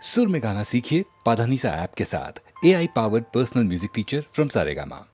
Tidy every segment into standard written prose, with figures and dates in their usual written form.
सुर में गाना सीखिए पाधानीसा ऐप के साथ। AI powered personal music teacher from Saregama.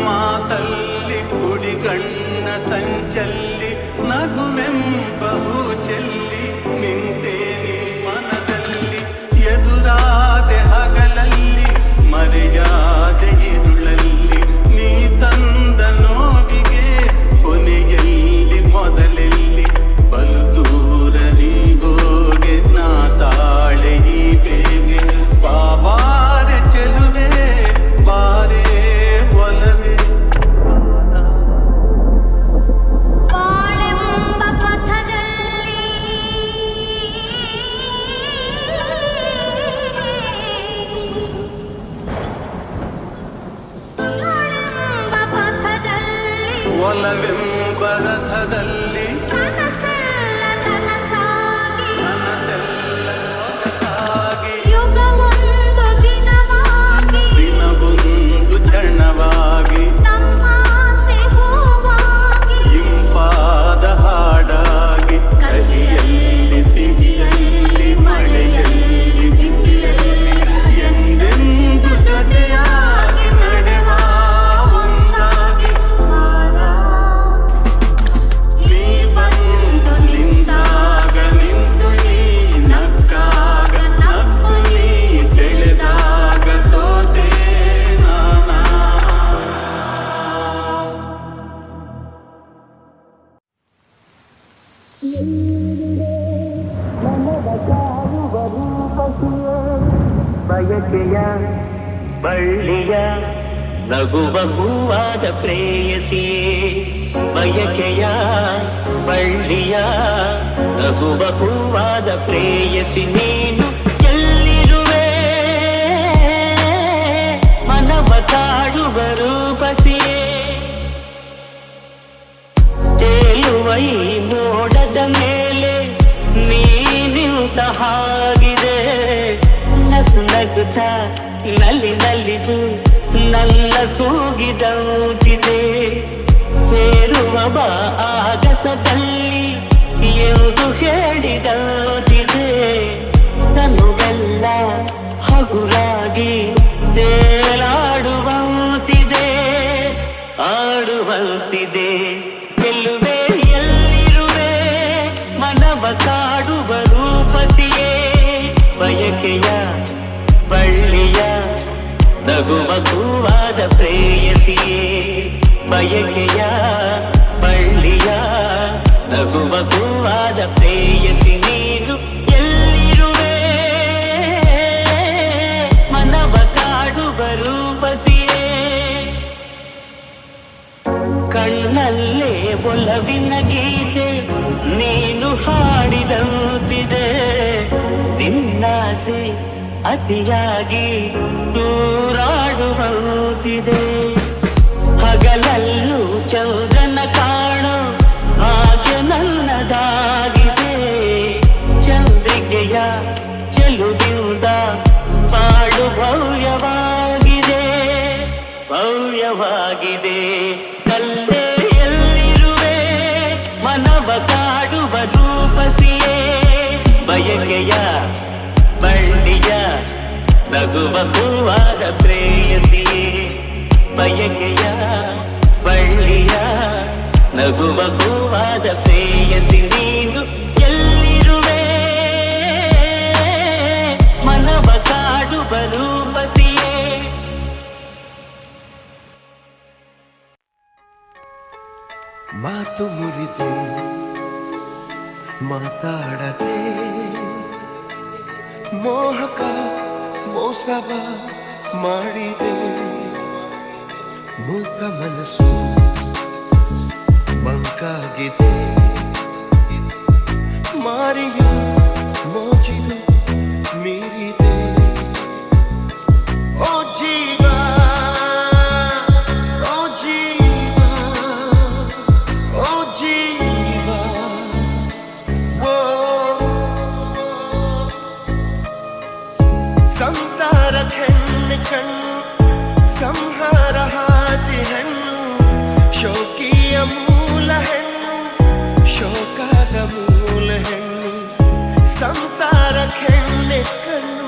ಮಾತಲ್ಲಿ ಕುಡಿಗಣ್ಣ ಸಂಚಲ್ಲಿ ನಗುವೆಂಬಹು ಚೆಲ್ಲಿ ನಿಂತೇನೆ ಮನದಲ್ಲಿ ಎದುರಾದೆ ಹಗಲಲ್ಲಿ ಮರೆಯಾದೆ ಇರುಳಲ್ಲಿ ನೀ ತಂದ ನೋವಿಗೆ ಕೊನೆಯಲ್ಲಿ ಮೊದಲೆಲ್ಲಿ ಬಲು ದೂರ ನೀಗೋಗೆ ನಾ ತಾಳೆ ಈ ಬೇಗೆ ಬಾಬಾರೆ ಚೆಲುವೆ ಬಾರೆ ಒಲವೆಂಬ ರಥದಲ್ಲಿ ನನಸೆಲ್ಲ ಸೊಗಸಾಗಿ ದಿನವೊಂದು ಕ್ಷಣವಾಗಿ ಇಂಪಾದ ಹಾಡಾಗಿ ಕಹಿಯಲ್ಲಿ ಸಿಹಿಯಲ್ಲಿ ಮಳೆಯಲ್ಲಿ ಬಿಸಿಯಲ್ಲಿ ಎಂದೆಂದು ಜೊತೆಯಾಗಿ ನಡೆವ ಒಂದಾಗಿ ಬಯಕೆಯ ಬಳ್ಳಿಯ ನಗುವ ಹೂವಾದ ಪ್ರೇಯಸಿಯೇ ಬಯಕೆಯ ಬಳ್ಳಿಯ ನಗುವ ಹೂವಾದ ಪ್ರೇಯಸಿ ನೀನು ಎಲ್ಲಿರುವೆ ಮನವ ಕಾಡುವ ರೂಪಸಿಯೇ ತೇಲುವ ಈ ಮೋಡದ ಮೇಲೆ ನೀನಿಂತ ಹಾಗಿದೆ ನಗುತ್ತ ನಲ್ಲಿ ನಲ್ಲಿದು ನನ್ನ ತೂಗಿದೌಟಿದೆ ಸೇರುವ ಬಾ ಆಗಸದಲ್ಲಿ ಎಂದು ಹೇಳಿದೌಟಿದೆ ತನುವೆಲ್ಲ ಹಗುರಾಗಿ ತೇಲಾಡುವಂತಿದೆ ಆಡುವಂತಿದೆ ಗೆಲ್ಲುವೆ ಎಲ್ಲಿರುವೆ ಮನವ ಕಾಡುವ ರೂಪಸಿಯೇ ಬಯಕೆಯ ಬಳ್ಳಿಯ ನಗುವ ಹೂವಾದ ಪ್ರೇಯಸಿಯೇ ಬಯಕೆಯ ಬಳ್ಳಿಯ ನಗುವ ಹೂವಾದ ಪ್ರೇಯಸಿ ನೀನು ಎಲ್ಲಿರುವೆ ಮನವ ಕಾಡುವ ರೂಪಸಿಯೇ ಕಣ್ಣಲ್ಲೇ ಒಲವಿನ ಗೀತೆ ನೀನು ಹಾಡಿದಂತಿದೆ ನಿನ್ನಾಸೆ ಅತಿಯಾಗಿ ದೂರಾಡುವಂತಿದೆ ಹಗಲಲ್ಲೂ ಚಂದ್ರನ ಕಾಣೋ ಹಾಗೆ ನನ್ನದಾಗಿದೆ ಚಂದ್ರಿಕೆಯ ಚೆಲುವಿಂದ ನಗುವ ಹೂವಾದ ಪ್ರೇಯಸಿಯೇ ಬಯಕೆಯ ಬಳ್ಳಿಯ ನಗುವ ಹೂವಾದ ಪ್ರೇಯಸಿ ನೀನು ಎಲ್ಲಿರುವೆ ಮನವ ಕಾಡುವ ರೂಪಸಿಯೇ ಮಾತು ಮುರಿದು ಮಾತಾಡದೆ ಮೋಹಕ ಮೋಸವ ಮಾಡಿದೆ ಮೂಕ ಮನಸ್ಸು ಮಂಕಾಗಿದೆ ಮಾರಿಯ ಮೋಜಿದು ಮೀರಿದೆ ಓ ಜೀವ ಓ ಜೀವ ಓ ಜೀವ ಓ ಸಂಸಾರ ಹೆಣ್ಣು ಕಣ್ಣು ಸಂಹಾರ ಹಾದಿ ಹೆಣ್ಣು ಶೋಕಿಯ ಮೂಲ ಹೆಣ್ಣು ಶೋಕದ ಮೂಲ ಹೆಣ್ಣು ಸಂಸಾರ ಹೆಣ್ಣೆ ಕಣ್ಣು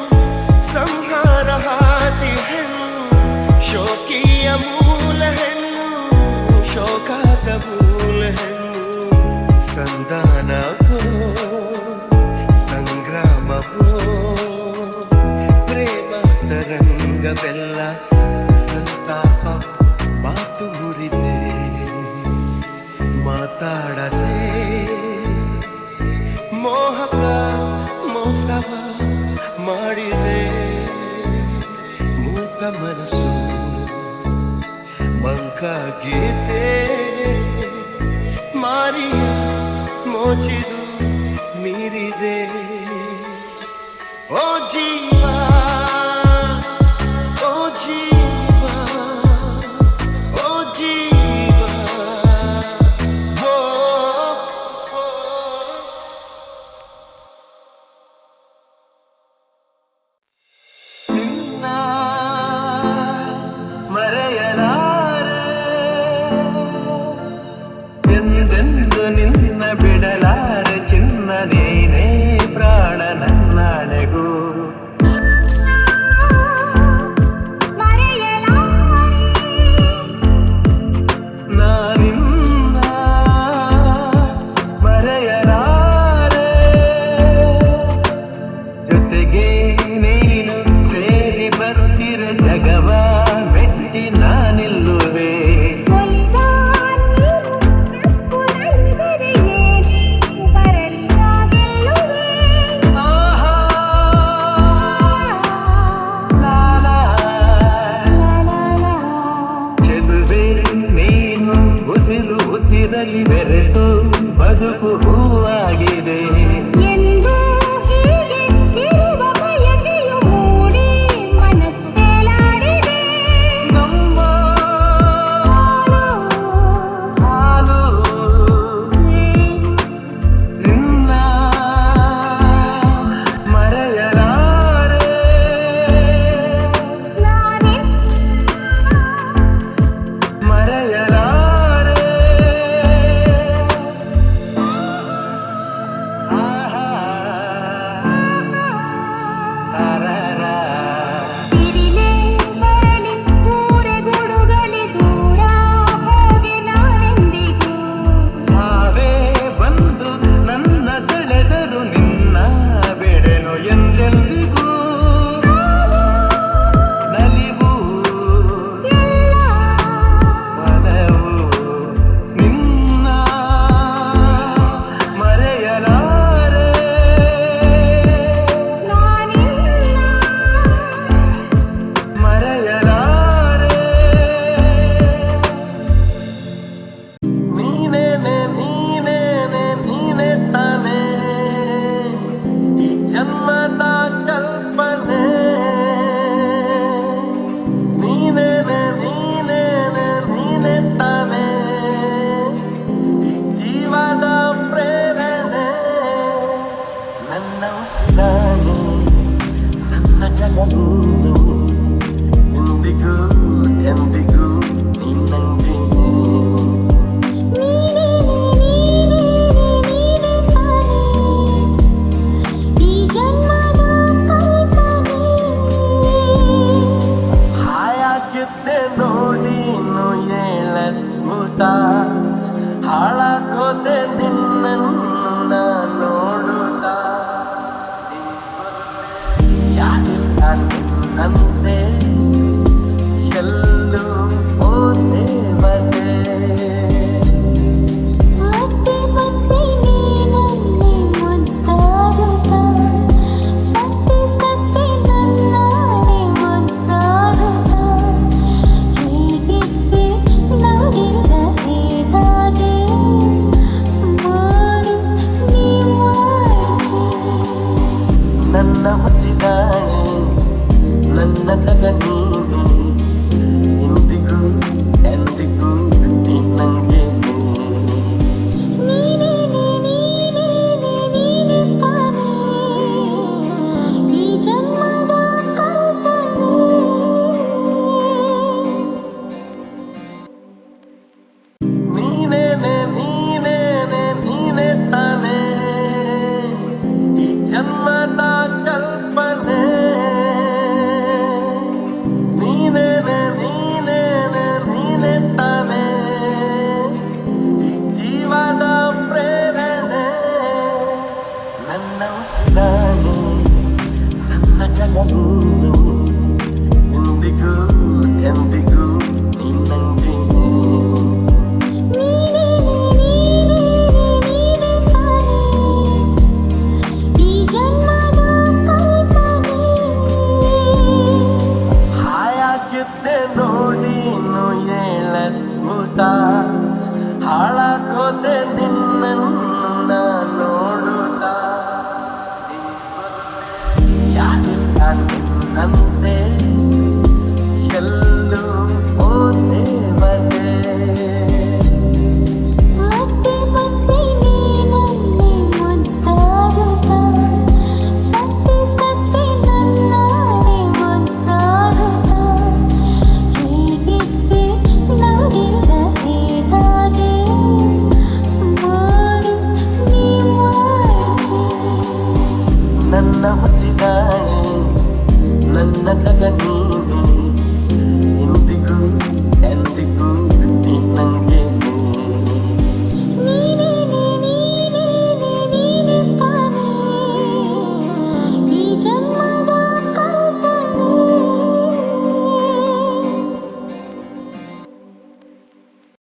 ಸಂಹಾರ ಹಾದಿ ಹೆಣ್ಣು ಶೋಕಿಯ ಮೂಲ ಹೆಣ್ಣು ಶೋಕದ ಮೂಲ ಹೆಣ್ಣು ಸಂಧಾನವೋ ಸಂಗ್ರಾಮವೋ ಪ್ರೇಮ ತರಂಗವೆಲ್ಲ ಸಂತಾಪ ಮಾತು ಮುರಿದೆ ಮಾತಾಡದೆ ಮೋಹಕ ಮೋಸವ ಮಾಡಿದೆ ಮೂಕ ಮನಸ್ಸು ಮಂಕಾಗಿದೆ ಮಾರಿಯ ಮೋಚಿದು ಮೀರಿದೆ ಓ ಜೀವ ಓ ಜೀವ ಓ ಜೀವ ಓ ನಿನ್ನ ಮರೆಯಲಾರೆ ಎಂದೆಂದು ನಿನ್ನ ಬಿಡಲಾರೆ ಚಿನ್ನ ನೀನೇ ಪ್ರಾಣ ನನ್ನಡೆಗೂ ನಾನಿನ್ನ ಮರೆಯಲಾರೆ ಜೊತೆಗೆ ನೀನು ಸೇರಿ ಬರ್ತಿರ ಜಗವ ಮೆಟ್ಟಿ ನಾನಿಲ್ಲುವೆ ಚೆಲುವೆ ನೀನು ಉಸಿರು ಉಸಿರಲಿ ಬೆರೆತು ಬದುಕು ಹೂವಾಗಿದೆ ಎಂದು ಹೀಗೆ ಇರುವ ಬಯಕೆಯು ಮೂಡಿ ಮನಸ್ಸು ತೇಲಾಡಿದೆ. ನಮ್ಮ ಹಾಲು ನಿನ್ನ ಮರೆಯಲಾರೆ ಮರೆಯಲಾರೆ ಆಹಾ ತಾರಾರಾ ಸಿಡಿಲೇ ಬರಲಿ ಊರೆ ಗುಡುಗಲಿ ದೂರ ಹೋಗಿ ನಾನೆಂದಿಗೂ ಸಾವೇ ಬಂದು ನನ್ನ ಸೆಳೆದರು ನಿನ್ನ ಬೆಳೆನು ಎಂದೆಂದಿಗೂ ನಲಿವು ಮನವು ನಿನ್ನ ಮರೆಯಲಾರೆ ಮರೆಯಲಾರೆ ನೀನೇನೆ ನೀನೇನೆ ನೀನೇ ತಾನೇ ಈ ಜನ್ಮದ ಕಲ್ಪನೆ ನೀನೇನೆ ನೀನೇನೆ ನೀನೇ ತಾನೇ ಜೀವದ ಪ್ರೇರಣೆ ನನ್ನ ಉಸಿರಾನೆ ನನ್ನ ಜಗವು ಎಂದಿಗೂ ಎಂದಿಗೂ ನಿನ್ನಂಗೆ ನೀನೇ ತಾನೇ ಈ ಜನ್ಮದ ಕಲ್ಪನೆ ನಿನ್ನಂತೆ ಎಲ್ಲೂ ಓ ದೇವತೆ ಮತ್ತೆ ಮತ್ತೆ ನೀನಲ್ಲಿ ಮುದ್ದಾಡುತ್ತಾ ಸತ್ತಿ ಸತ್ತಿ ನನ್ನಾಡೆ ಮುದ್ದಾಡುತ್ತಾ ಹೀಗಿದ್ದೆ ನೋಡಿದ ಹೇಗಾದೆ ಮಾಡು ನೀ ಮಾಡು ನನ್ನ ಹುಸಿದಾಳೆ ನನ್ನ ಜಗ ನೀನೆ ಎಂದಿಗೂ ಎಂದಿಗೂ ನೀ ನಂಗೆ ನೀನೇ ತಾನೇ ಈ ಜನ್ಮದ ಕಲ್ಪನೆ ನೀನೇ ತಾನೇ ಈ ಜನ್ಮದ ಕಲ್ಪನೆ ನೀನೇ ತಾನೇ ಈ ಜೀವದ ಪ್ರೇರಣೆ ನನ್ನ ಉಸಿರಾಣೆ ನನ್ನ ಜಗ ನೀನು ಎಂದಿಗೂ ಎಂದಿಗೂ ನೀ ನಂಗೆ ನೀನೇ ತಾನೇ ಈ ಜನ್ಮದ ಕಲ್ಪನೆ ಹಾಯಾಗಿದ್ದೆ ನೋಡಿ ಹೇಳದ್ಭುತ ಹಾಳಾಗೋದೆ ನಿನ್ನನ್ನು ನೋಡುತ್ತಾ ಯಾರಿಲ್ಲ ನಿನ್ನಂತೆ ಎಲ್ಲೂ ಓ ದೇವತೆ ಮತ್ತೆ ಮತ್ತೆ ನೀನಲ್ಲಿ ಮುದ್ದಾಡುತ್ತಾ ಸತ್ತಿ ಸತ್ತಿ ನನ್ನಾಡೆ ಮುದ್ದಾಡುತ್ತಾ ಹೀಗಿದ್ದೆ ನೋಡಿದ ಹೇಗಾದೆ ಮಾಡು ನೀ ಮಾಡು ನನ್ನ ಹುಸಿದಾಳೆ ನನ್ನ ಜಗ ನೀ